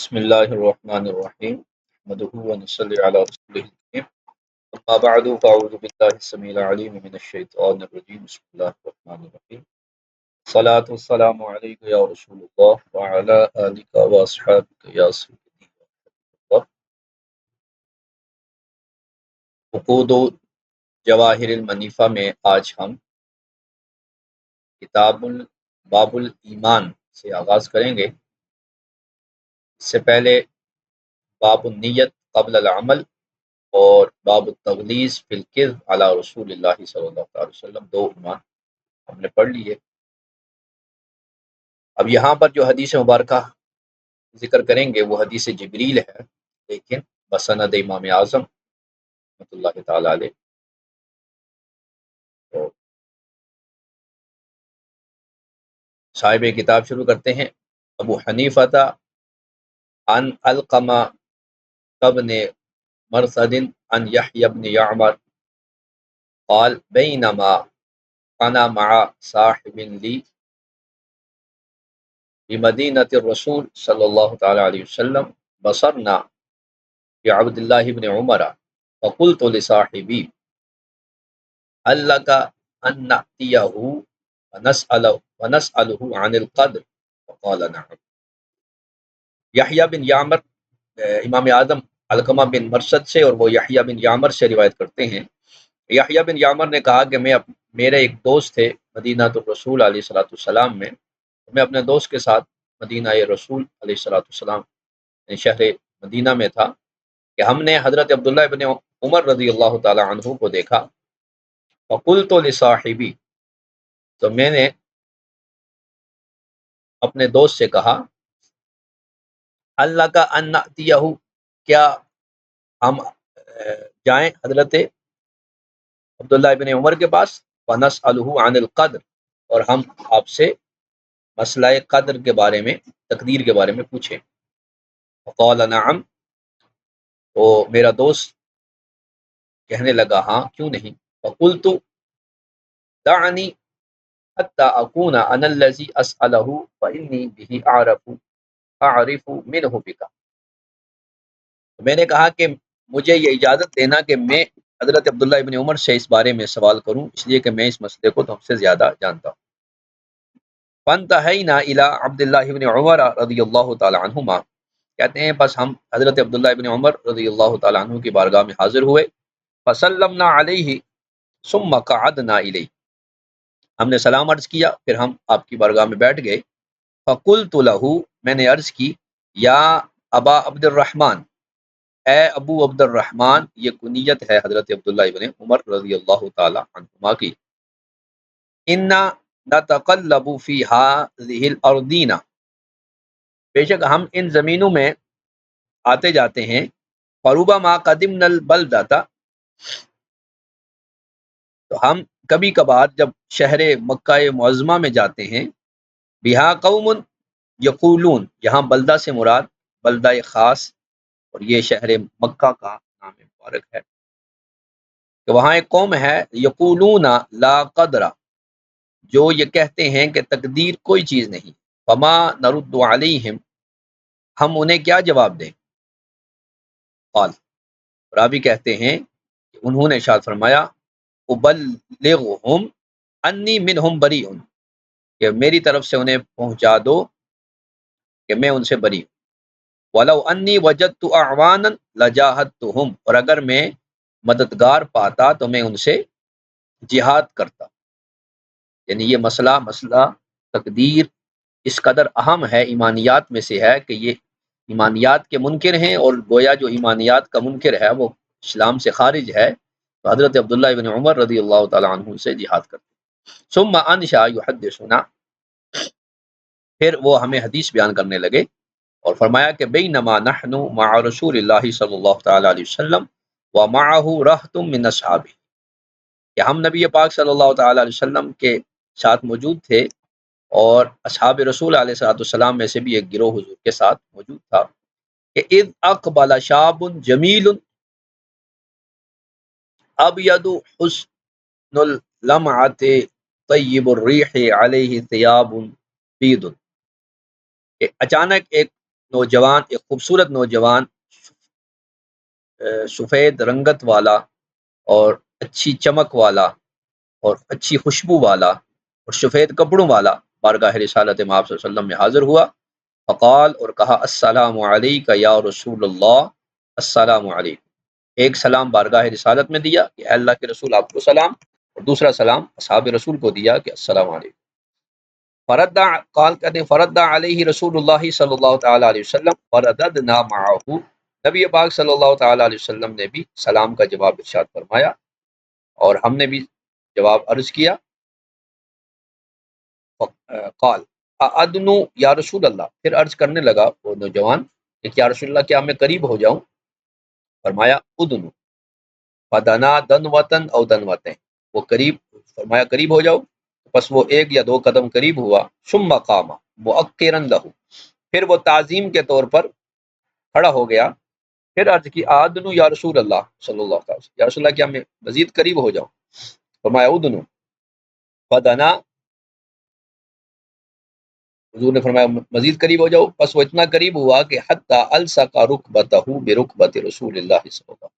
بسم الله الرحمن الرحيم نحمده ونصلي على رسوله الكريم أما بعد فأعوذ بالله السميع العليم من الشيطان الرجيم بسم الله الرحمن الرحيم صلاة والسلام عليك يا رسول الله وعلى آلك وأصحابك يا سيدي الله. عقود و جواہر المنیفہ میں آج ہم باب الایمان سے آغاز کریں گے۔ اس سے پہلے باب النیت قبل العمل اور باب التغلیظ فی الکذب علی رسول اللہ صلی اللہ علیہ وسلم دو عنوان ہم نے پڑھ لیے۔ اب یہاں پر جو حدیث مبارکہ ذکر کریں گے وہ حدیث جبریل ہے، لیکن بسند امام اعظم رحمۃ اللہ تعالی علیہ۔ تو صاحب کتاب شروع کرتے ہیں۔ ابو حنیفہ عن علقمہ بن مرثد عن یحیی بن یعمر قال بینما انا مع صاحب لی بمدینۃ الرسول صلی اللہ تعالی علیہ وسلم بصرنا بعبد اللہ بن عمر فقلت لصاحبی هل لك ان نأتیہ ونسألہ عن القدر فقال نعم۔ یحییٰ بن یعمر امام اعظم علقمہ بن مرثد سے اور وہ یحییٰ بن یعمر سے روایت کرتے ہیں۔ یحییٰ بن یعمر نے کہا کہ میرے ایک دوست تھے مدینہ الرسول علیہ الصلوۃ والسلام میں، میں اپنے دوست کے ساتھ مدینہ رسول علیہ الصلوۃ والسلام شہر مدینہ میں تھا کہ ہم نے حضرت عبداللہ بن عمر رضی اللہ تعالی عنہ کو دیکھا۔ فقلت لصاحبی، تو میں نے اپنے دوست سے کہا اللہ کا ان نأتیہ، کیا ہم جائیں حضرت عبداللہ ابن عمر کے پاس، ونسألہ عن القدر، اور ہم آپ سے مسئلہ قدر کے بارے میں، تقدیر کے بارے میں پوچھیں۔ فقال نعم، تو میرا دوست کہنے لگا ہاں کیوں نہیں۔ فقلت دعنی حتی اکون انا الذی اسألہ فانی بہ اعرف منہ بک، میں نے کہا کہ مجھے یہ اجازت دینا کہ میں حضرت عبداللہ ابن عمر سے اس بارے میں سوال کروں، اس لیے کہ میں اس مسئلے کو تم سے زیادہ جانتا ہوں۔ فانتہینا الی عبداللہ ابن عمر رضی اللہ تعالی عنہما، کہتے ہیں بس ہم حضرت عبداللہ ابن عمر رضی اللہ تعالی عنہ کی بارگاہ میں حاضر ہوئے۔ فسلمنا علیہ ثم قعدنا الیہ، ہم نے سلام عرض کیا پھر ہم آپ کی بارگاہ میں بیٹھ گئے۔ فقلت لہ، میں نے عرض کی یا ابا عبد الرحمن، اے ابو عبد الرحمن، یہ کنیت ہے حضرت عبداللہ ابن عمر رضی اللہ تعالی عنہما کی۔ انا نتقلب فی ہذہ الارضین، بے شک ہم ان زمینوں میں آتے جاتے ہیں۔ فربما قدمنا البلدۃ، تو ہم کبھی کبھار جب شہر مکہ معظمہ میں جاتے ہیں، بہا قوم یقولون، یہاں بلدہ سے مراد بلدہ خاص، اور یہ شہر مکہ کا نام مبارک ہے، کہ وہاں ایک قوم ہے یقولون لا قدر، جو یہ کہتے ہیں کہ تقدیر کوئی چیز نہیں۔ فما نرد علیہم، ہم انہیں کیا جواب دیں۔ قال، راوی کہتے ہیں کہ انہوں نے ارشاد فرمایا ابلغہم انی منہم بریء، کہ میری طرف سے انہیں پہنچا دو کہ میں ان سے بری ہوں۔ وَلَوْ أَنِّي وَجَدْتُ أَعْوَانًا لَجَاهَدتُّهُمْ، اور اگر میں مددگار پاتا تو میں ان سے جہاد کرتا۔ یعنی یہ مسئلہ تقدیر اس قدر اہم ہے، ایمانیات میں سے ہے کہ یہ ایمانیات کے منکر ہیں، اور گویا جو ایمانیات کا منکر ہے وہ اسلام سے خارج ہے، تو حضرت عبداللہ ابن عمر رضی اللہ تعالی عنہ سے جہاد کرتے۔ ثم انشا یحدثنا، پھر وہ ہمیں حدیث بیان کرنے لگے، اور فرمایا کہ بینما نحن مع رسول اللہ صلی اللہ تعالی علیہ وسلم ومعہ رہط من اصحابہ، کہ ہم نبی پاک صلی اللہ تعالی علیہ وسلم کے ساتھ موجود تھے، اور اصحاب رسول علیہ الصلوۃ والسلام میں سے بھی ایک گروہ حضور کے ساتھ موجود تھا، کہ اذ اقبل شاب جمیل ابید حسن اللمعۃ طیب الریح علیہ ثیاب بید، کہ اچانک ایک نوجوان، ایک خوبصورت نوجوان، سفید رنگت والا اور اچھی چمک والا اور اچھی خوشبو والا اور سفید کپڑوں والا بارگاہ رسالت میں آپ صلی اللہ علیہ وسلم میں حاضر ہوا، فقال، اور کہا، السلام علیک یا رسول اللہ، السلام علیکم، ایک سلام بارگاہ رسالت میں دیا کہ اے اللہ کے رسول آپ کو سلام، اور دوسرا سلام اصحاب رسول کو دیا کہ السلام علیکم۔ فرد قال کہتے ہیں فرد علیہ رسول اللہ صلی اللہ تعالی علیہ وسلم فرددنا معه، نبی پاک صلی اللہ تعالی علیہ وسلم نے بھی سلام کا جواب ارشاد فرمایا اور ہم نے بھی جواب عرض کیا۔ قال ادنو یا رسول اللہ، پھر عرض کرنے لگا وہ نوجوان کہ یا رسول اللہ کیا میں قریب ہو جاؤں؟ فرمایا ادنو فدنا دنوتن او دنوتیں، وہ قریب، فرمایا قریب ہو جاؤ، پس وہ ایک یا دو قدم قریب ہوا، ثم قام مؤخرا لہ، پھر وہ تعظیم کے طور پر کھڑا ہو گیا، پھر عرض کی آدنو یا رسول اللہ صلی اللہ علیہ وسلم، یا رسول اللہ کیا میں مزید قریب ہو جاؤں؟ فرمایا ادنو فدنا، حضور نے فرمایا مزید قریب ہو جاؤ، پس وہ اتنا قریب ہوا کہ حتی الصق رکبتہ برکبت رسول اللہ صلی اللہ علیہ وسلم،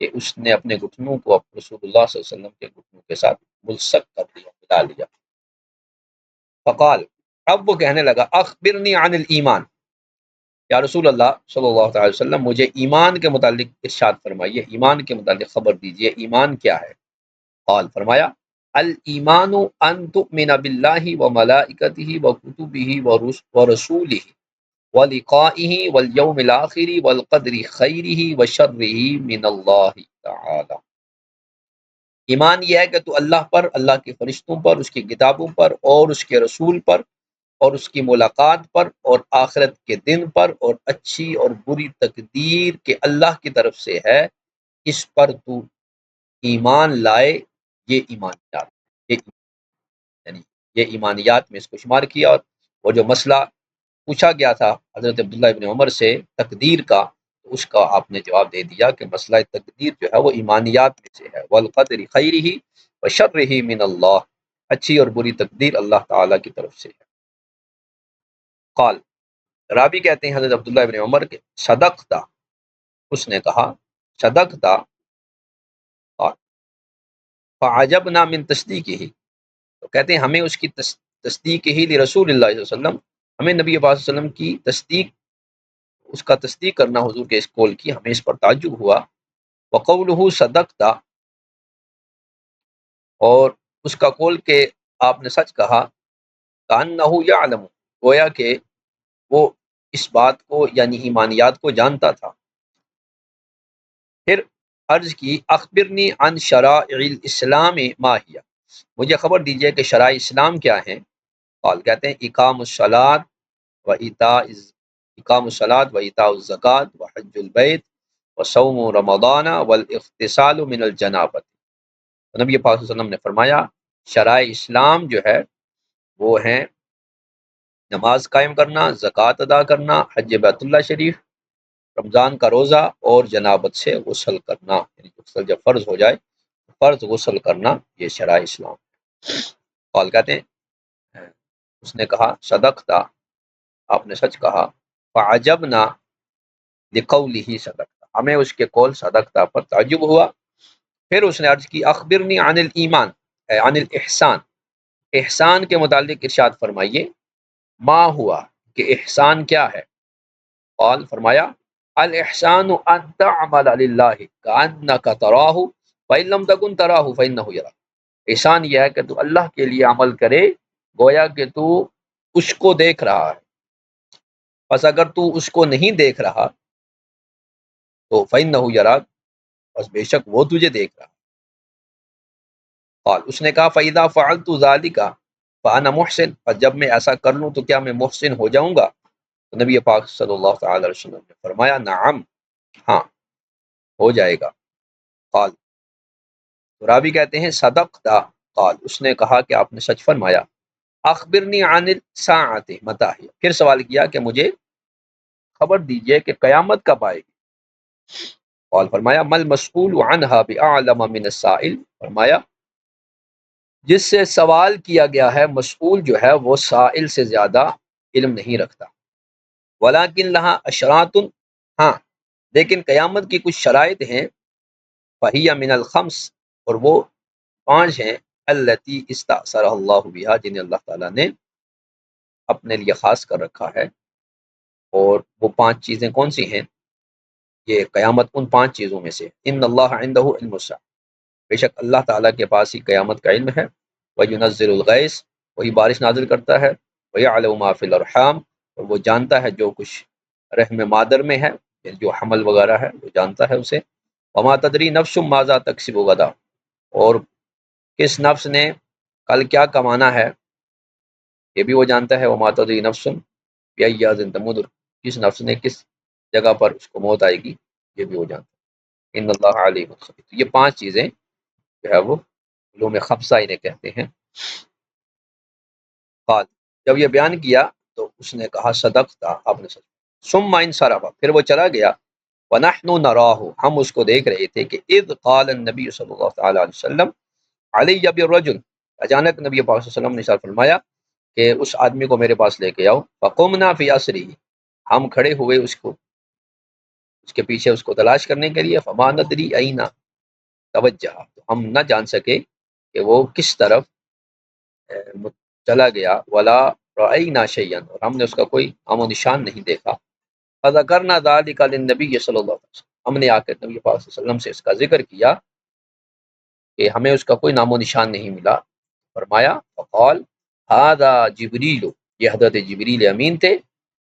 کہ اس نے اپنے گھٹنوں کو رسول اللہ صلی اللہ علیہ وسلم کے گھٹنوں کے ساتھ ملصق کر دیا، ملا لیا۔ فقال، اب وہ کہنے لگا، اخبرنی عن الایمان، یا رسول اللہ صلی اللہ علیہ وسلم مجھے ایمان کے متعلق ارشاد فرمائیے، ایمان کے متعلق خبر دیجیے، ایمان کیا ہے؟ قال، فرمایا، الایمان ان تؤمن باللہ وملائکتہ وکتبہ ورسولہ ولقائہ والیوم الآخر والقدر خیرہ وشرہ من اللہ تعالی، ایمان یہ ہے کہ تو اللہ پر، اللہ کے فرشتوں پر، اس کی کتابوں پر اور اس کے رسول پر اور اس کی ملاقات پر اور آخرت کے دن پر اور اچھی اور بری تقدیر کہ اللہ کی طرف سے ہے، اس پر تو ایمان لائے، یہ ایمانیات، یہ یعنی یہ ایمانیات میں اس کو شمار کیا۔ اور جو مسئلہ پوچھا گیا تھا حضرت عبداللہ ابن عمر سے تقدیر کا، تو اس کا آپ نے جواب دے دیا کہ مسئلہ تقدیر جو ہے وہ ایمانیات میں سے ہے، والقدر خیرہ وشرہ من اللہ، اچھی اور بری تقدیر اللہ تعالیٰ کی طرف سے ہے۔ قال، رابی کہتے ہیں حضرت عبداللہ ابن عمر کے، صدقتا، اس نے کہا صدقتا، فعجبنا من تصدیقہ، تو کہتے ہیں ہمیں اس کی تصدیق ہی لرسول اللہ صلی اللہ علیہ وسلم، ہمیں نبی پاک صلی اللہ علیہ وسلم کی تصدیق، اس کا تصدیق کرنا حضور کے اس قول کی، ہمیں اس پر تعجب ہوا۔ وقولہ صدقتا، اور اس کا قول کہ آپ نے سچ کہا، کأنہ یعلم، گویا کہ وہ اس بات کو یعنی ایمانیات کو جانتا تھا۔ پھر عرض کی، اخبرنی عن شرائع الاسلام ما ہی، مجھے خبر دیجئے کہ شرائع اسلام کیا ہیں؟ قال، کہتے ہیں اقام الصلاۃ و ایتاء الزکوٰۃ و حج البیت و صوم رمضان والاغتسال من الجنابۃ، نبی پاک صلی اللہ علیہ وسلم نے فرمایا شرائع اسلام جو ہے وہ ہیں نماز قائم کرنا، زکوٰۃ ادا کرنا، حج بیت اللہ شریف، رمضان کا روزہ اور جنابت سے غسل کرنا، یعنی غسل جب فرض ہو جائے فرض غسل کرنا، یہ شرائع اسلام۔ قال، کہتے ہیں اس نے کہا صدقتا، آپ نے سچ کہا، فعجبنا لقولہ صدقتا، ہمیں اس کے قول صدقتا پر تعجب ہوا۔ پھر اس نے عرض کی، اخبرنی عن الایمان عن الاحسان، احسان کے متعلق ارشاد فرمائیے، ما ہوا، کہ احسان کیا ہے؟ قال، فرمایا، الاحسان ان تعمل للہ کانک تراہ فان لم تکن تراہ فانہ یراک، احسان یہ ہے کہ تو اللہ کے لیے عمل کرے گویا کہ تو اس کو دیکھ رہا ہے، پس اگر تو اس کو نہیں دیکھ رہا تو فانہ یراک، بس بے شک وہ تجھے دیکھ رہا۔ قال، اس نے کہا فاذا فعلت ذلك فانا محسن، اور جب میں ایسا کر لوں تو کیا میں محسن ہو جاؤں گا؟ تو نبی پاک صلی اللہ تعالی علیہ وسلم نے فرمایا نعم، ہاں ہو جائے گا۔ قال، رابی کہتے ہیں صدقتا، قال، اس نے کہا کہ آپ نے سچ فرمایا۔ اخبرنی عن الساعۃ متی ہی، پھر سوال کیا کہ مجھے خبر دیجئے کہ قیامت کب آئے گی؟ قال، فرمایا مل مسئول عنہا باعلم من السائل، فرمایا جس سے سوال کیا گیا ہے مسئول جو ہے وہ سائل سے زیادہ علم نہیں رکھتا۔ ولیکن لہا اشراط، ہاں لیکن قیامت کی کچھ شرائط ہیں، فہی من الخمس، اور وہ 5 ہیں، التی استأثر اللہ بہا، جنہیں اللہ تعالیٰ نے اپنے لیے خاص کر رکھا ہے۔ اور وہ 5 چیزیں کون سی ہیں؟ یہ قیامت ان 5 چیزوں میں سے، ان اللہ عندہ علم الساعہ، بے شک اللہ تعالیٰ کے پاس ہی قیامت کا علم ہے، وَيُنَزِّلُ الْغَيْثَ، وہی بارش نازل کرتا ہے، وَيَعْلَمُ مَا فِي الْأَرْحَامِ، اور وہ جانتا ہے جو کچھ رحم مادر میں ہے، یعنی جو حمل وغیرہ ہے وہ جانتا ہے اسے، وَمَا تَدْرِي نَفْسٌ مَاذَا تَكْسِبُ غَدًا، اور کس نفس نے کل کیا کمانا ہے یہ بھی وہ جانتا ہے، وَمَا تَدْرِي نَفْسٌ بِأَيِّ أَرْضٍ تَمُوتُ، کس نفس نے کس جگہ پر اس کو موت آئے گی یہ بھی وہ جانتا ہے، ان اللہ علیم خبیر۔ تو یہ 5 چیزیں جو ہے وہ علوم خمسہ انہیں کہتے ہیں۔ قال، جب یہ بیان کیا تو اس نے کہا صدق تھا، آپ نے سچ، ثم انصرف، پھر وہ چلا گیا، ونحن نراہ، ہم اس کو دیکھ رہے تھے کہ اذ قال النبی صلی اللہ تعالی علیہ وسلم علی بالرجل، اچانک نبی پاک صلی اللہ علیہ وسلم نے ارشاد فرمایا کہ اس آدمی کو میرے پاس لے کے آؤ، فقمنا فی اسری، ہم کھڑے ہوئے اس کے پیچھے اس کو تلاش کرنے کے لیے، فما ندری اینا توجہ، تو ہم نہ جان سکے کہ وہ کس طرف چلا گیا، ولا رأینا شیئا، اور ہم نے اس کا کوئی نام و نشان نہیں دیکھا، فذکرنا ذلک للنبی صلی اللہ علیہ وسلم، ہم نے آ کر نبی پاک صلی اللہ علیہ وسلم سے اس کا ذکر کیا کہ ہمیں اس کا کوئی نام و نشان نہیں ملا، فرمایا فقال ھذا جبریل، یہ حضرت جبریل امین تھے،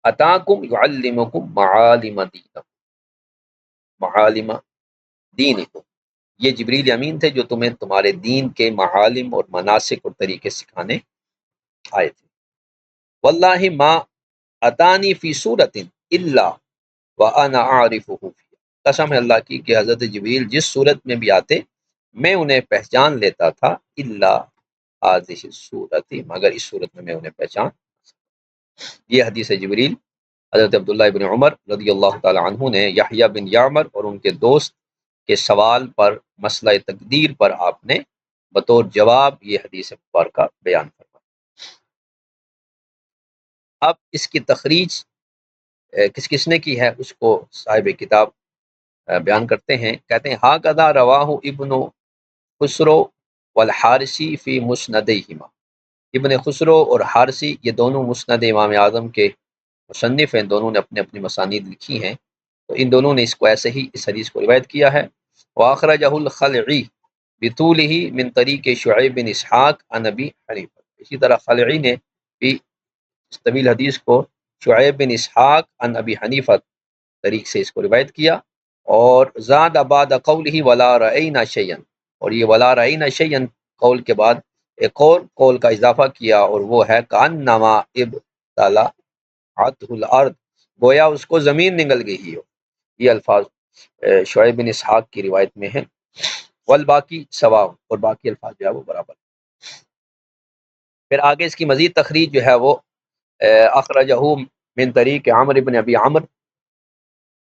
اتاکم یعلمکم معالم دینکم، یہ جبریل امین تھے جو تمہیں تمہارے دین کے معالم اور مناسک اور طریقے سکھانے آئے تھے، واللہ ما اتانی فی صورت الا وانا اعرفہ فیہ، قسم ہے اللہ کی کہ حضرت جبریل جس صورت میں بھی آتے میں انہیں پہچان لیتا تھا، الا هذه الصورت، مگر اس صورت میں انہیں پہچان۔ یہ حدیث جبریل حضرت عبداللہ بن عمر رضی اللہ تعالی عنہ نے یحییٰ بن یعمر اور ان کے دوست کے سوال پر مسئلہ تقدیر پر آپ نے بطور جواب یہ حدیث مبارکہ بیان فرمایا۔ اب اس کی تخریج کس کس نے کی ہے اس کو صاحب کتاب بیان کرتے ہیں، کہتے ہیں ہاکذا رواہ ابن خسرو والحارثی فی مسندہما، ابن خسرو اور حارثی یہ دونوں مسند امام اعظم کے مصنف ہیں، دونوں نے اپنے اپنی مسانید لکھی ہیں، تو ان دونوں نے اس کو ایسے ہی اس حدیث کو روایت کیا ہے۔ وآخرجہ الخلعی بطولہ من طریق شعیب بن اسحاق عن ابی حنیفہ، اسی طرح خلعی نے بھی اس طویل حدیث کو شعیب بن اسحاق عن ابی حنیفہ طریق سے اس کو روایت کیا، اور زاد بعد قولہ ولا رأینا شیئا، اور یہ ولا رأینا شیئا قول کے بعد ایک اور قول کا اضافہ کیا، اور وہ ہے کانما ابتلعتہ الارض، گویا اس کو زمین نگل گئی ہو، یہ الفاظ شعیب بن اسحاق کی روایت میں ہیں، والباقی سواء، اور باقی الفاظ جو ہے وہ برابر۔ پھر آگے اس کی مزید تخریج جو ہے وہ اخرجہ من طریق عمر بن ابی عمر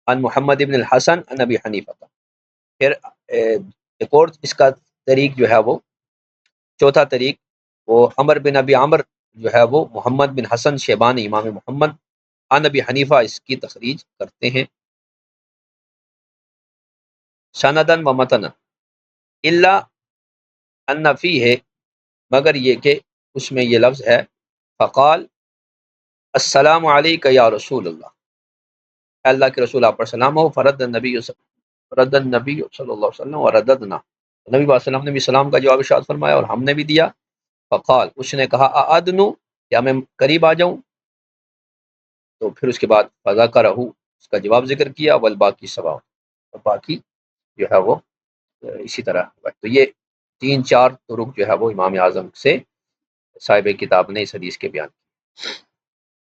عن محمد بن الحسن عن ابی حنیفہ، پھر ایک اور اس کا طریق جو ہے وہ چوتھا طریق وہ عمر بن ابی عمر جو ہے وہ محمد بن حسن شیبانی امام محمد عن ابی حنیفہ اس کی تخریج کرتے ہیں، سندن و متن الا ان فیہ، مگر یہ کہ اس میں یہ لفظ ہے فقال السلام علیک یا رسول اللہ، اے اللہ کے رسول آپ پر سلام ہو، فرد النبی صلی اللہ علیہ وسلم ورددنا، نبی صلی اللہ علیہ وسلم نے بھی سلام کا جواب ارشاد فرمایا اور ہم نے بھی دیا، فقال اس نے کہا اادنو، کیا میں قریب آ جاؤں، تو پھر اس کے بعد فذکرہ اس کا جواب ذکر کیا، والباقی سواء، اور باقی جو ہے وہ اسی طرح ہوا۔ تو یہ 3-4 طرق جو ہے وہ امام اعظم سے صاحب کتاب نے اس حدیث کے بیان کی۔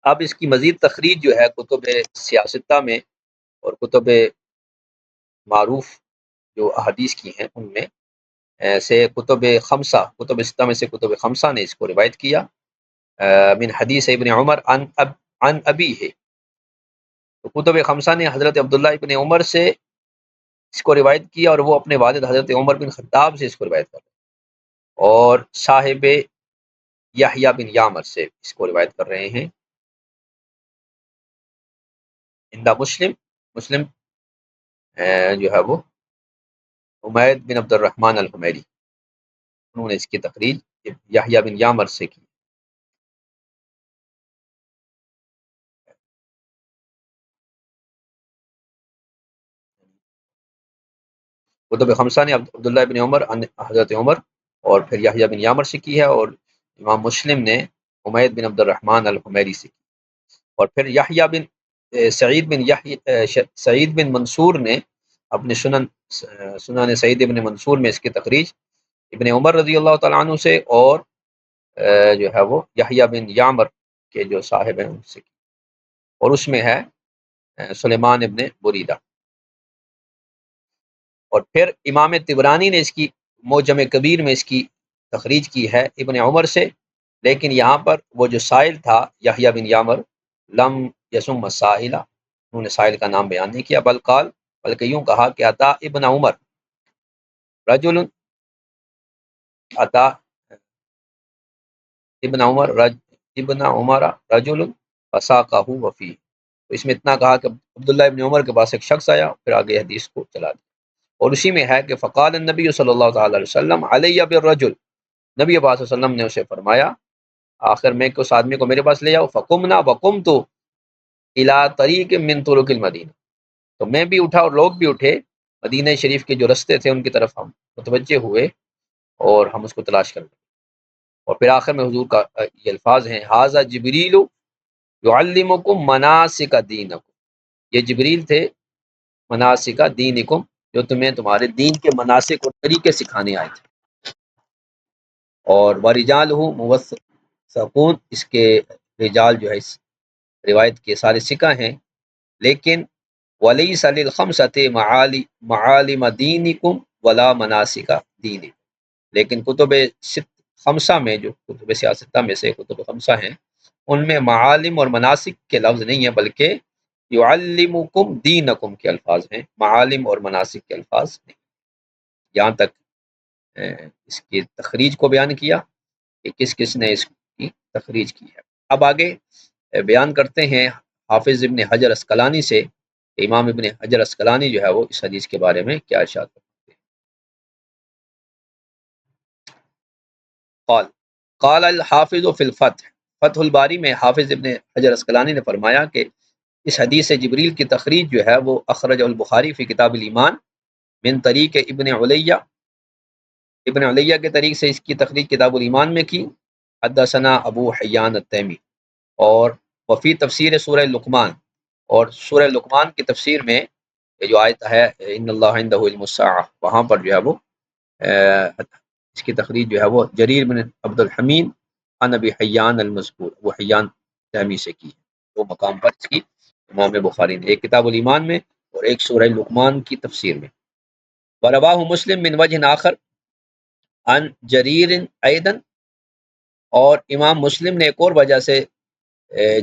اب اس کی مزید تخریج جو ہے کتب سیاستہ میں اور کتب معروف جو احادیث کی ہیں ان میں سے کتب ستہ میں سے کتب خمسہ نے اس کو روایت کیا، من حدیث ابن عمر عن ابی ہے، تو کتب خمسہ نے حضرت عبداللہ ابن عمر سے اس کو روایت کیا، اور وہ اپنے والد حضرت عمر بن خطاب سے اس کو روایت کر رہے ہیں، اور صاحب یحییٰ بن یعمر سے اس کو روایت کر رہے ہیں، عند مسلم، مسلم جو ہے وہ حمید بن عبد الرحمن الحمیری، انہوں نے اس کی تخریج یحییٰ بن یامر سے کی۔ کتب خمسہ نے عبداللہ بن عمر حضرت عمر اور پھر یحییٰ بن یامر سے کی ہے، اور امام مسلم نے حمید بن عبد الرحمن الحمیری سے کی، اور پھر یحییٰ بن سعید بن منصور نے اپنے سنن سعید بن منصور میں اس کی تخریج ابن عمر رضی اللہ تعالیٰ عنہ سے، اور جو ہے وہ یحییٰ بن یامر کے جو صاحب ہیں ان سے کی، اور اس میں ہے سلیمان ابن بریدہ۔ اور پھر امام طبرانی نے اس کی معجم کبیر میں اس کی تخریج کی ہے ابن عمر سے، لیکن یہاں پر وہ جو سائل تھا یحییٰ بن یامر لم یسم مسائل، انہوں نے سائل کا نام بیان نہیں کیا، بلکہ یوں کہا کہ عطا ابن عمر رجل، عطا ابن عمر رجل فساقہ وفی، تو اس میں اتنا کہا کہ عبداللہ ابن عمر کے پاس ایک شخص آیا، پھر آگے حدیث کو چلا دیا، اور اسی میں ہے کہ فقال النبی صلی اللہ تعالی علیہ وسلم علیہ بالرجل، نبی علیہ وسلم نے اسے فرمایا آخر میں کہ اس آدمی کو میرے پاس لے جاؤ، فقمنا وقمت الی طریق من طرق المدینہ، تو میں بھی اٹھا اور لوگ بھی اٹھے، مدینہ شریف کے جو رستے تھے ان کی طرف ہم متوجہ ہوئے اور ہم اس کو تلاش کر لیں، اور پھر آخر میں حضور کا یہ الفاظ ہیں ھذا جبریل یعلمکم مناسک دینکم، یہ جبریل تھے مناسک دینکم، جو تمہیں تمہارے دین کے مناسک اور طریقے سکھانے آئے تھے، اور ورجالہ موثقون، اس کے رجال جو ہے اس روایت کے سارے ثقہ ہیں، لیکن ولیس للخمسۃ معالم دینکم ولا مناسک دینکم، لیکن کتب خمسہ میں، جو کتب سیاستہ میں سے کتب خمسہ ہیں، ان میں معالم اور مناسک کے لفظ نہیں ہیں، بلکہ یعلمکم دینکم کے الفاظ ہیں، معالم اور مناسک کے الفاظ نہیں۔ یہاں تک اس کی تخریج کو بیان کیا کہ کس کس نے اس کی تخریج کی ہے۔ اب آگے بیان کرتے ہیں حافظ ابن حجر اسقلانی سے، امام ابن حجر اسقلانی جو ہے وہ اس حدیث کے بارے میں کیا ارشاد کرتے ہیں۔ قال الحافظ فی الفتح، فتح الباری میں حافظ ابن حجر اسقلانی نے فرمایا کہ اس حدیث جبریل کی تخریج جو ہے وہ اخرج البخاری فی کتاب الایمان من طریق ابن علیہ کے طریق سے اس کی تخریج کتاب الایمان میں کی، حدثنا ابو حیان التیمی، اور وفی تفسیر سورہ لقمان، اور سورہ لقمان کی تفسیر میں یہ جو آیت ہے ان اللہ عندہ علم الساعہ، وہاں پر جو ہے وہ اس کی تخریج جو ہے وہ جریر بن عبد الحمید عن ابی حیان المذکور، وہ حیان تیمی سے کی ہے، دو مقام پر اس کی امام بخاری نے، ایک کتاب الایمان میں اور ایک سورہ لقمان کی تفسیر میں۔ ورواہ مسلم من وجہ آخر عن جریر ایضا، اور امام مسلم نے ایک اور وجہ سے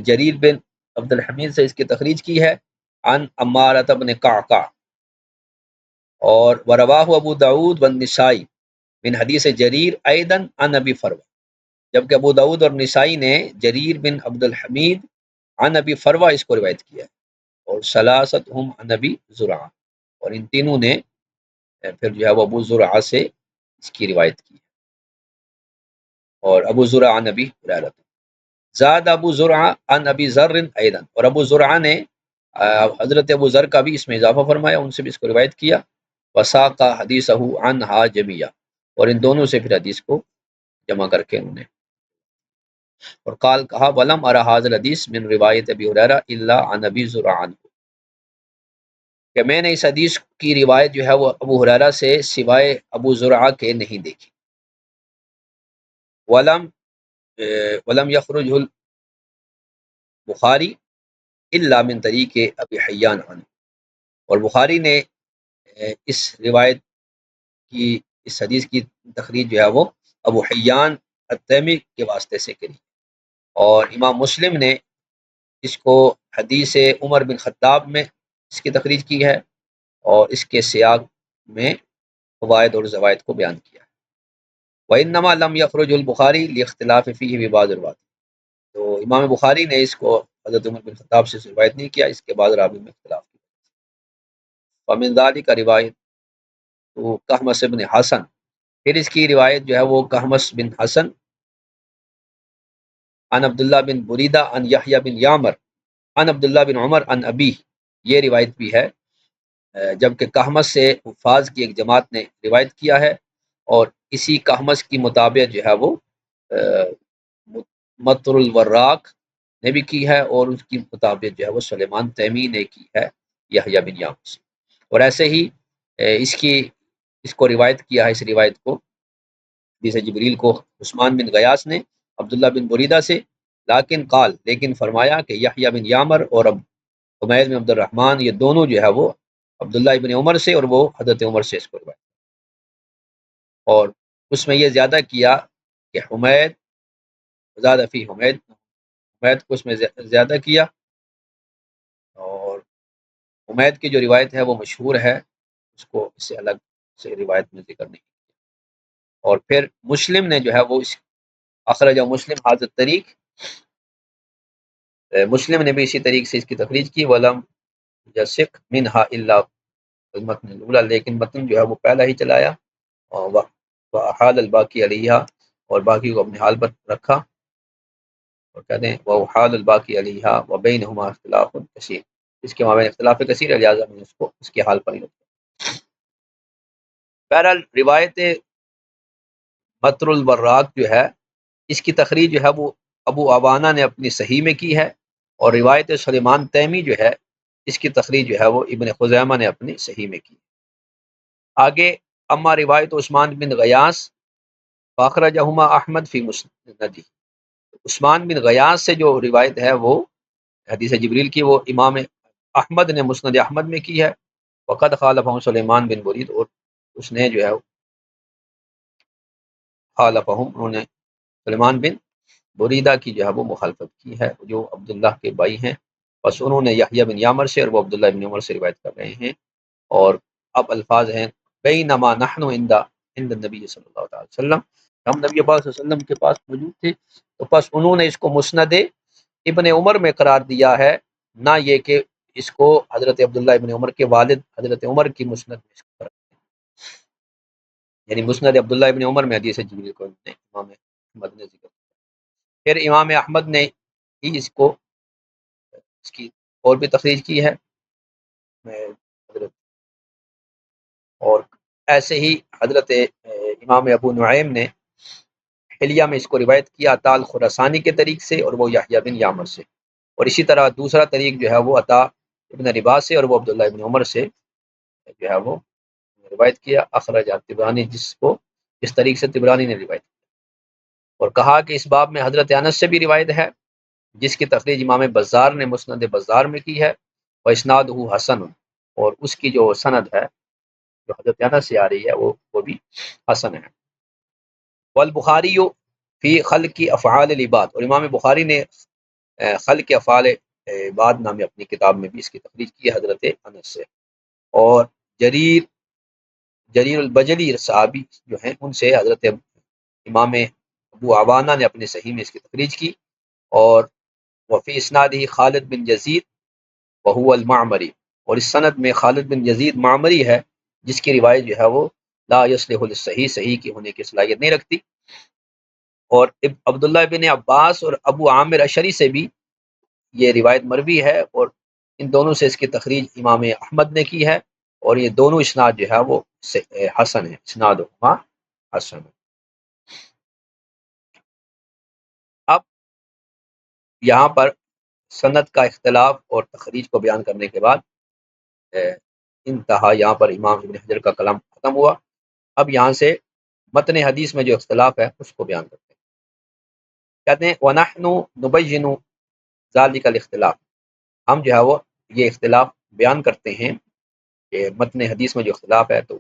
جریر بن عبد الحمید سے اس کی تخریج کی ہے، عن عمارۃ بن قعقاع، اور ورواہ ابو داود والنسائی من حدیث جریر ایضا عن ابی فروہ، جبکہ ابو داود اور نسائی نے جریر بن عبد الحمید عن ابی فروہ اس کو روایت کیا ہے، اور ثلاثتهم عن ابی زرعہ، اور ان تینوں نے پھر جو ہے وہ ابو زرعہ سے اس کی روایت کی ہے، اور ابو زرعہ عن ابی ہریرہ، زاد ابو زرعہ عن ابی ذر ایضا، اور ابو زرعہ نے حضرت ابو ذر کا بھی اس میں اضافہ فرمایا، ان سے بھی اس کو روایت کیا، وساق حدیثہ عنہا جمیعہ، اور ان دونوں سے پھر حدیث کو جمع کر کے انہوں نے، اور قال کہا ولم ارى هذا الحدیث من روایت ابی ہریرہ الا عن ابی زرعہ، کہ میں نے اس حدیث کی روایت جو ہے وہ ابو ہریرہ سے سوائے ابو زرعہ کے نہیں دیکھی، ولم یخرج البخاری الا من طریق ابی حیان عنہ، اور بخاری نے اس روایت کی، اس حدیث کی تخریج جو ہے وہ ابو حیان التیمی کے واسطے سے کری، اور امام مسلم نے اس کو حدیث عمر بن خطاب میں اس کی تخریج کی ہے، اور اس کے سیاق میں فوائد اور زوائد کو بیان کیا ہے۔ وَإِنَّمَا لَمْ يَخْرُجْ الْبُخَارِي لِاخْتِلَافِ فِيهِ بِبَعْضِ الرُّوَاةِ، تو امام بخاری نے اس کو حضرت عمر بن خطاب سے روایت نہیں کیا، اس کے بعد راوی میں اختلاف کیا۔ فمن ذالک کا روایت تو کہمس بن حسن، پھر اس کی روایت جو ہے وہ کہمس بن حسن ان عبداللہ بن بریدہ ان یحییٰ بن یامر ان عبداللہ بن عمر ان ابی، یہ روایت بھی ہے، جبکہ کہمس سے حفاظ کی ایک جماعت نے روایت کیا ہے، اور اسی کہمس کی مطابق جو ہے وہ مطر الوراق نے بھی کی ہے، اور اس کی مطابق جو ہے وہ سلیمان تیمی نے کی ہے یحییٰ بن یامر سے۔ اور ایسے ہی اس کو روایت کیا ہے، اس روایت کو حدیث جبریل کو عثمان بن غیاث نے عبداللہ بن بریدہ سے، لیکن فرمایا کہ یحییٰ بن یامر اور اب حمید بن عبد الرحمن یہ دونوں جو ہے وہ عبداللہ ابن عمر سے، اور وہ حضرت عمر سے اس کو روایت، اور اس میں یہ زیادہ کیا کہ حمید زیادہ فی حمید کو اس میں زیادہ کیا، اور حمید کی جو روایت ہے وہ مشہور ہے، اس کو اس سے الگ سے روایت میں ذکر نہیں کیا۔ اور پھر مسلم نے جو ہے وہ اخرج مسلم حاضر طریق، مسلم نے بھی اسی طریق سے اس کی تخریج کی، ولم یسق منہا الا المتن الاولی، لیکن متن جو ہے وہ پہلا ہی چلایا، اور وحال الباقی علیہ، اور باقی کو اپنے حال پر رکھا، اور کہتے ہیں وحال الباقی علیہ وبینہما اختلاف کثیر، اس کے مابین اختلاف کثیر ہے، لہٰذا میں اس کو اس کے حال پر ہی رکھا۔ بہرحال روایت مطر الوراق جو ہے، اس کی تخریج جو ہے وہ ابو عوانہ نے اپنی صحیح میں کی ہے، اور روایت سلیمان تیمی جو ہے اس کی تخریج جو ہے وہ ابن خزیمہ نے اپنی صحیح میں کی۔ آگے اما روایت عثمان بن غیاث فاخرجہما احمد فی مسندی، عثمان بن غیاث سے جو روایت ہے وہ حدیث جبریل کی، وہ امام احمد نے مسند احمد میں کی ہے، وقد خالفہ سلیمان بن برید، اور اس نے جو ہے خالفہم، انہوں نے سلیمان بن بریدہ کی جو ہے وہ مخالفت کی ہے، جو عبداللہ کے بھائی ہیں، بس انہوں نے یحییٰ بن یامر سے، اور وہ عبداللہ بن عمر سے روایت کر رہے ہیں، اور اب الفاظ ہیں بینما نحن عند النبی صلی اللہ علیہ وسلم، ہم نبی پاک صلی اللہ علیہ وسلم کے پاس موجود تھے، تو بس انہوں نے اس کو مسند ابن عمر میں قرار دیا ہے، نہ یہ کہ اس کو حضرت عبداللہ ابن عمر کے والد حضرت عمر کی مسند میں اس کو قرار دیا، یعنی مسند عبداللہ ابن عمر میں حدیث جبریل کو امام احمد نے ذکر کیا۔ پھر امام احمد نے ہی اس کو اس کی اور بھی تخریج کی ہے، اور ایسے ہی حضرت امام ابو نعیم نے حلیہ میں اس کو روایت کیا عطا الخراسانی کے طریق سے، اور وہ یحییٰ بن یامر سے، اور اسی طرح دوسرا طریق جو ہے وہ عطا ابن رباح سے، اور وہ عبداللہ ابن عمر سے جو ہے وہ روایت کیا، اخرج طبرانی، جس طریق سے طبرانی نے روایت کیا، اور کہا کہ اس باب میں حضرت انس سے بھی روایت ہے، جس کی تخریج امام بزار نے مسند بزار میں کی ہے، و اسنادہ حسن، اور اس کی جو سند ہے جو حضرت انس سے آ رہی ہے وہ بھی حسن ہے۔ والبخاری فی خلق افعال العباد، اور امام بخاری نے خلق افعال عباد نامی اپنی کتاب میں بھی اس کی تخریج کی ہے حضرت انس سے، اور جریر البجلی صحابی جو ہیں ان سے حضرت امام ابو عوانہ نے اپنے صحیح میں اس کی تخریج کی، اور وفی اسنادہ خالد بن یزید وہو المعمری، اور اس سند میں خالد بن یزید معمری ہے، جس کی روایت جو ہے وہ لا یصلح للصحیح، صحیح کی ہونے کی صلاحیت نہیں رکھتی، اور عبداللہ بن عباس اور ابو عامر اشری سے بھی یہ روایت مروی ہے، اور ان دونوں سے اس کی تخریج امام احمد نے کی ہے، اور یہ دونوں اسناد جو ہے وہ حسن ہے، اسناد حسن ہے۔ اب یہاں پر سند کا اختلاف اور تخریج کو بیان کرنے کے بعد انتہا یہاں پر امام ابن حجر کا کلام ختم ہوا، اب یہاں سے متن حدیث میں جو اختلاف ہے اس کو بیان کرتے ہیں۔ کہتے ہیں وَنَحْنُ نُبَيِّنُ ذَلِكَ الاختلاف، ہم جو ہے وہ یہ اختلاف بیان کرتے ہیں کہ متن حدیث میں جو اختلاف ہے، تو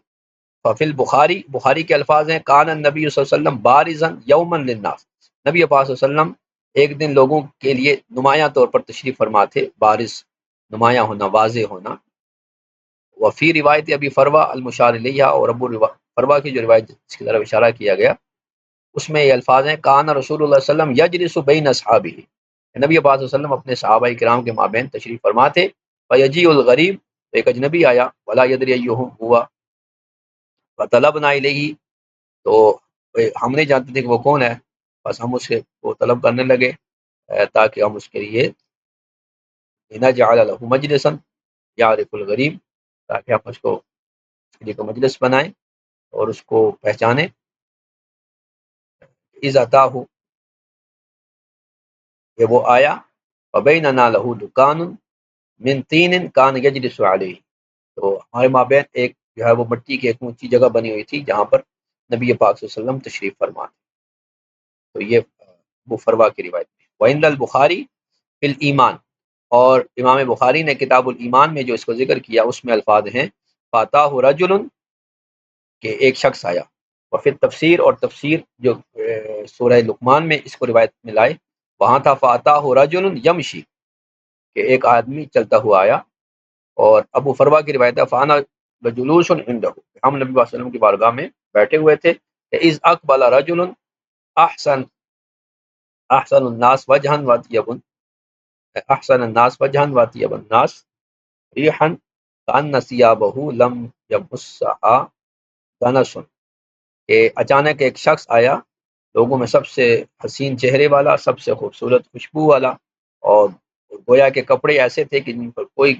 ففی البخاری، بخاری کے الفاظ ہیں کان النبی صلی اللہ علیہ وسلم بارزا یوما للناس، نبی پاک صلی اللہ علیہ وسلم ایک دن لوگوں کے لیے نمایاں طور پر تشریف فرما تھے، بارز نمایاں ہونا، واضح ہونا، وفی روایت ابی فروہ المشار الیہ، اور ابو فروہ کی جو روایت جس کی طرف اشارہ کیا گیا اس میں یہ الفاظ ہیں کان رسول اللہ صلی اللہ علیہ وسلم یجلس بین اصحابہ، نبی پاک صلی اللہ علیہ وسلم اپنے صحابہ کرام کے مابین تشریف فرما تھے، فیجیء الغریب، ایک اجنبی آیا، ولا یدری ایہم ہوا، فطلبنا الیہ، تو ہم نہیں جانتے تھے کہ وہ کون ہے، بس ہم اس کو طلب کرنے لگے تاکہ ہم اس کے لیے نجعل له مجلسا یعرف الغریب، تاکہ ہم اس کو اس کے لیے کوئی مجلس بنائیں اور اس کو پہچانیں۔ اذ اتاہ، کہ وہ آیا، وبیننا له دکان من طین کان یجلس علیہ، تو ہمارے مابین ایک جو ہے وہ مٹی کی ایک اونچی جگہ بنی ہوئی تھی جہاں پر نبی پاک صلی اللہ علیہ وسلم تشریف فرما تھے۔ تو یہ ابو فروا کی روایت ہے۔ وعند البخاری فی الایمان، اور امام بخاری نے کتاب الایمان میں جو اس کو ذکر کیا اس میں الفاظ ہیں فاتاہ رجل، کہ ایک شخص آیا، اور پھر تفسیر، اور تفسیر جو سورہ لقمان میں اس کو روایت میں لائے وہاں تھا فاتاہ رجل یمشی، کہ ایک آدمی چلتا ہوا آیا، اور ابو فروا کی روایت ہے فانا بجلوس عنده، ہم نبی صلی اللہ علیہ وسلم کی بارگاہ میں بیٹھے ہوئے تھے، کہ اذ اقبل رجل احسن احسن الناس وجہا واطیب، احسن الناس وجہا واطیب الناس ریحا کأن ثیابہ لم یمسھا دنس، کہ اچانک ایک شخص آیا لوگوں میں سب سے حسین چہرے والا، سب سے خوبصورت خوشبو والا، اور گویا کے کپڑے ایسے تھے کہ جن پر کوئی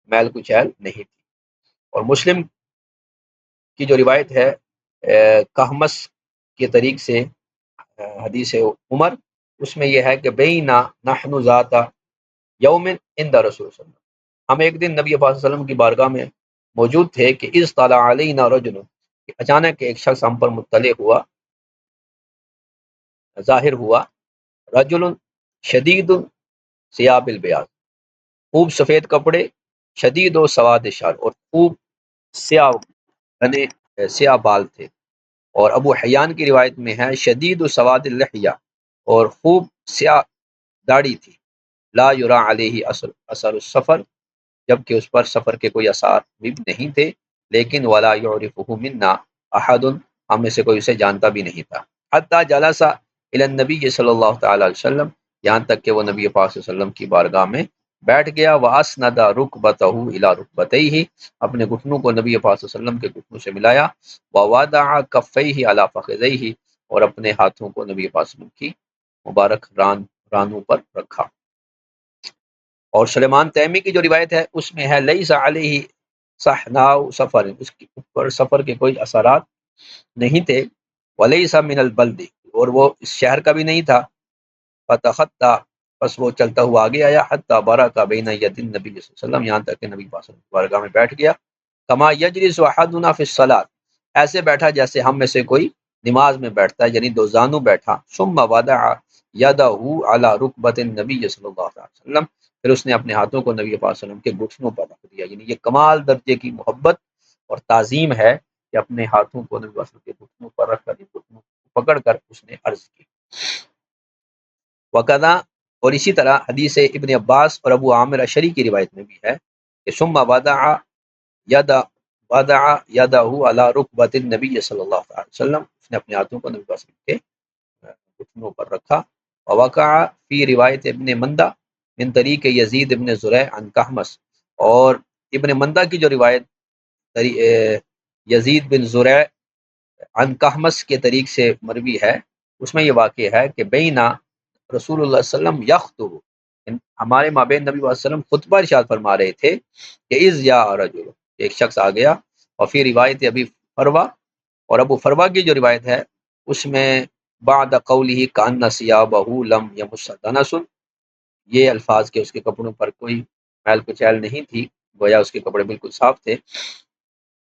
میل کچیل نہیں تھی۔ اور مسلم کی جو روایت ہے کہمس کے طریق سے حدیث عمر، اس میں یہ ہے کہ بینا نحن ذات یوم عند رسول صلی اللہ علیہ وسلم، ہم ایک دن نبی پاک صلی اللہ علیہ وسلم کی بارگاہ میں موجود تھے، کہ اذ طلع علینا رجل، کہ اچانک ایک شخص ہم پر مطلع ہوا، ظاہر ہوا، رجل شدید ثیاب البیاض، خوب سفید کپڑے، شدید و سواد شعر، اور خوب سیاہ گھنے سیاہ بال تھے۔ اور ابو حیان کی روایت میں ہے شدید و سواد اللحیہ، اور خوب سیاہ داڑھی تھی، لا یرا علیہ اثر السفر، جبکہ اس پر سفر کے کوئی اثار بھی نہیں تھے، لیکن ولا یعرفہ منا احد، ہم میں سے کوئی اسے جانتا بھی نہیں تھا، حتی جلس الی النبی صلی اللہ تعالی علیہ وسلم، یہاں تک کہ وہ نبی پاک صلی اللہ علیہ وسلم کی بارگاہ میں بیٹھ گیا، واسند رکبتہ الی رکبتیہ، اپنے گھٹنوں کو نبی پاک صلی اللہ علیہ وسلم کے گھٹنوں سے ملایا، ووضع کفیہ علی فخذیہ، اور اپنے ہاتھوں کو نبی پاک صلی اللہ علیہ وسلم کی مبارک رانوں پر رکھا۔ اور سلیمان تیمی کی جو روایت ہے اس میں ہے لیس علیہ صحناء سفر، اس کے اوپر سفر کے کوئی اثرات نہیں تھے، ولیس من البلد، اور وہ اس شہر کا بھی نہیں تھا، فتخطا، بس وہ چلتا ہوا آگے آیا، حتی برک بین ید النبی صلی اللہ علیہ وسلم، یہاں تک کہ نبی پاک صلی اللہ علیہ وسلم کی بارگاہ میں بیٹھ گیا، کما یجلس احدنا فی الصلاۃ، ایسے بیٹھا جیسے ہم میں سے کوئی نماز میں بیٹھتا ہے، یعنی دو زانو بیٹھا، ثم وضع یدہ علی رکبت النبی صلی اللہ علیہ وسلم، پھر اس نے اپنے ہاتھوں کو نبی پاک صلی اللہ علیہ وسلم کے گھٹنوں پر رکھ دیا، یعنی یہ کمال درجے کی محبت اور تعظیم ہے کہ اپنے ہاتھوں کو نبی پاک صلی اللہ علیہ وسلم کے گھٹنوں پر رکھ کر، گھٹنوں کو پکڑ کر اس نے عرض کی۔ وقضا، اور اسی طرح حدیث ابن عباس اور ابو عامر اشری کی روایت میں بھی ہے کہ ثم وضع یدہ علی رکبت النبی صلی اللہ علیہ وسلم، اس نے اپنے ہاتھوں کو نبی صلی اللہ علیہ وسلم کے گھٹنوں پر رکھا۔ ووقع فی روایت ابن مندہ من طریق یزید ابن زریع عن کہمس، اور ابن مندہ کی جو روایت یزید بن زریع عن کہمس کے طریق سے مروی ہے، اس میں یہ واقع ہے کہ بینا رسول اللہ صلی اللہ علیہ وسلم یخطب، ہمارے مابین نبی صلی اللہ علیہ وسلم خطبہ ارشاد فرما رہے تھے، کہ اذ یا رجل، ایک شخص آ گیا، اور پھر روایت ابی فروا، اور ابو فروا کی جو روایت ہے اس میں بعد قولہ کأن ثیابہ لم یمس دنس، یہ الفاظ کے اس کے کپڑوں پر کوئی میل کچیل نہیں تھی، گویا اس کے کپڑے بالکل صاف تھے۔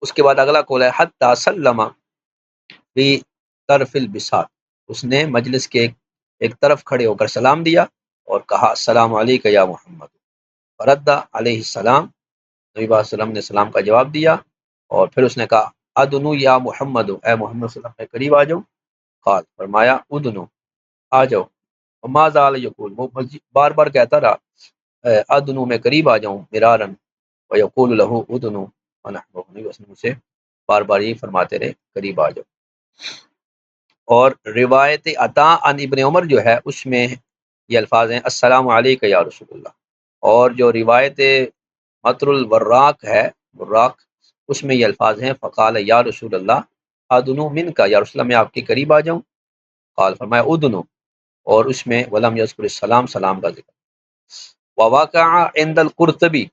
اس کے بعد اگلا قول ہے حتی سلم فی طرف البساط، اس نے مجلس کے ایک طرف کھڑے ہو کر سلام دیا اور کہا السلام علیکم یا محمد، فرد علیہ السلام، نبی صلی اللہ علیہ وسلم نے سلام کا جواب دیا، اور پھر اس نے کہا ادنو یا محمد، اے محمد صلی اللہ علیہ وسلم کے قریب آ جاؤ، قال، فرمایا ادنو، آ جاؤ، وما زال یقول، وہ بار بار کہتا رہا ادنو، میں قریب آ جاؤں، مرارن، ویقول له ادنو ونحو، نبی وسلم سے بار بار یہی فرماتے رہے قریب آ جاؤ۔ اور روایت عطا عن ابن عمر جو ہے اس میں یہ الفاظ ہیں السلام علیک یا رسول اللہ. اور جو روایت مطر الوراق ہے، وراق، اس میں یہ الفاظ ہیں فقال یا رسول اللہ ادنو من کا، یا رسول اللہ میں آپ کے قریب آ جاؤں. قال فرمایا ادنو، اور اس میں ولم یذکر السلام، سلام کا ذکر. وواقع عند القرطبی،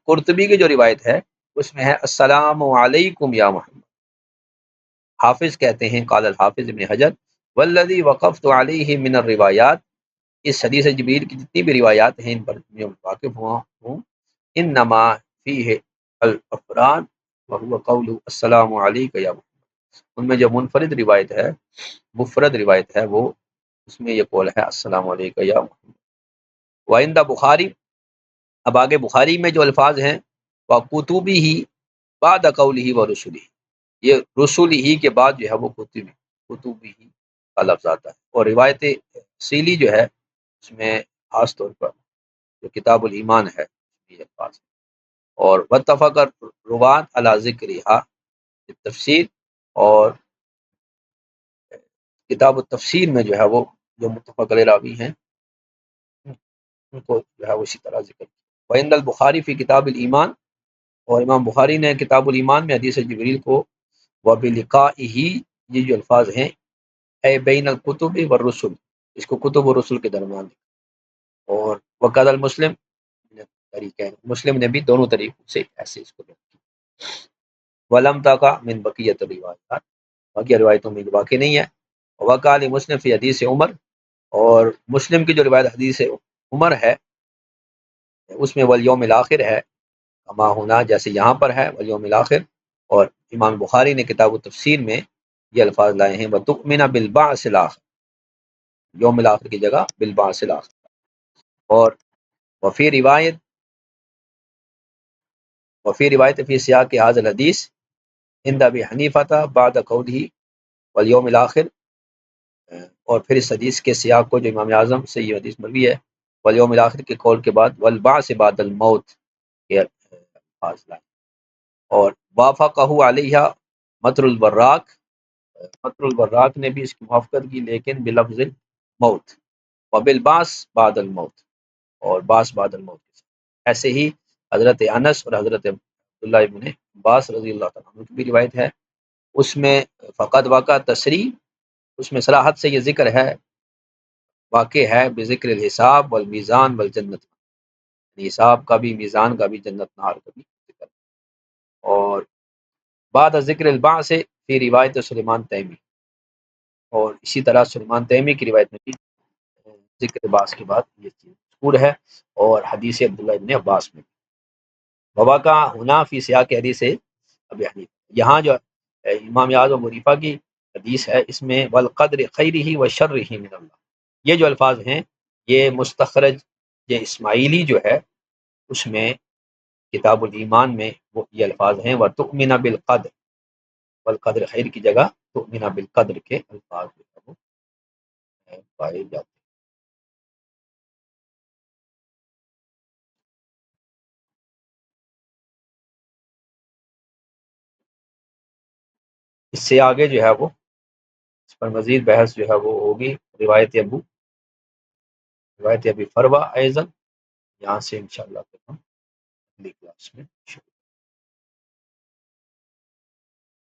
قرطبی کی جو روایت ہے اس میں ہے السلام علیکم یا محمد. حافظ کہتے ہیں قال الحافظ ابن حجر والذی وقفت علیہ من الروایات، اس حدیث جبریل کی جتنی بھی روایات ہیں ان پر میں واقف ہوا ہوں، انما فیہ الافراد وهو قول السلام علیک یا محمد، ان میں جو منفرد روایت ہے، مفرد روایت ہے، وہ اس میں یہ قول ہے السلام علیک یا محمد. وعند بخاری، اب آگے بخاری میں جو الفاظ ہیں وَكُتُبِهِ بعد قوله وَرُسُلِهِ، یہ رسول ہی کے بعد جو ہے وہ کتبی کا لفظ آتا ہے. اور روایت سیلی جو ہے اس میں خاص طور پر جو کتاب الایمان ہے یہ الفاظ ہے. اور واتفق روات علی ذکرها تفسیر، اور کتاب التفسیر میں جو ہے وہ جو متفق علیہ راوی ہیں ان کو جو ہے وہ اسی طرح ذکر کیا. وعند البخاری فی کتاب الایمان، اور امام بخاری نے کتاب الایمان میں حدیث جبریل کو وبلقائہ، یہ جو الفاظ ہیں اے بین الکتب والرسل، اس کو کتب و رسل کے درمیان. اور وقال المسلم طریقے، مسلم نے بھی دونوں طریقوں سے ایسے اس کو لکھا. ولم تقع من بقیت الروایات، باقی روایتوں میں واقع نہیں ہے. وقال مسلم فی حدیث عمر، اور مسلم کی جو روایت حدیث عمر ہے اس میں والیوم الاخر ہے کما ہونا، جیسے یہاں پر ہے والیوم الاخر. اور امام بخاری نے کتاب التفسیر میں یہ الفاظ لائے ہیں وَتُؤْمِنَ بِالْبَعْثِ الْآخِرِ، یوم الاخر کی جگہ بالبعث الاخر. اور وفی روایت فی سیاق هذا الحدیث عند ابی حنیفہ بعد قوله والیوم الاخر، اور پھر اس حدیث کے سیاق کو جو امام اعظم سے یہ حدیث مروی ہے والیوم الاخر کے قول کے بعد والبعث بعد الموت کے الفاظ لائے. اور وافقہ علیہ مطر البراق، مطر البراق نے بھی اس کی موافقت کی لیکن بلفظ موت، وبالبعث بعد الموت، اور باس بعد الموت. ایسے ہی حضرت انس اور حضرت عبداللہ ابن عباس رضی اللہ تعالیٰ عنہ کی بھی روایت ہے، اس میں فقط واقع تصریح، اس میں صراحت سے یہ ذکر ہے، واقع ہے بذکر الحساب والمیزان والجنت، یعنی حساب کا بھی، میزان کا بھی، جنت نار کا بھی ذکر. اور بعد ذکر البعث فی روایت سلیمان تیمی، اور اسی طرح سلیمان تیمی کی روایت میں بھی ذکر بعث کے بعد یہ چیز مذکور ہے، اور حدیث عبداللہ ابن عباس میں. وواقع ہنا فی سیاق حدیث ابی حنیفہ، یہاں جو امام اعظم حنیفہ کی حدیث ہے اس میں والقدر خیرہ و شرہ من اللہ، یہ جو الفاظ ہیں یہ مستخرج یہ اسماعیلی جو ہے اس میں کتاب الایمان میں وہ یہ الفاظ ہیں وتؤمن بالقدر، والقدر خیر کی جگہ تؤمن بالقدر کے الفاظ جو ہے وہ پائے جاتے ہیں. اس سے آگے جو ہے وہ اس پر مزید بحث جو ہے وہ ہوگی روایت ابی فروہ ایضا، یہاں سے انشاءاللہ پھر ہم اگلی کلاس میں شروع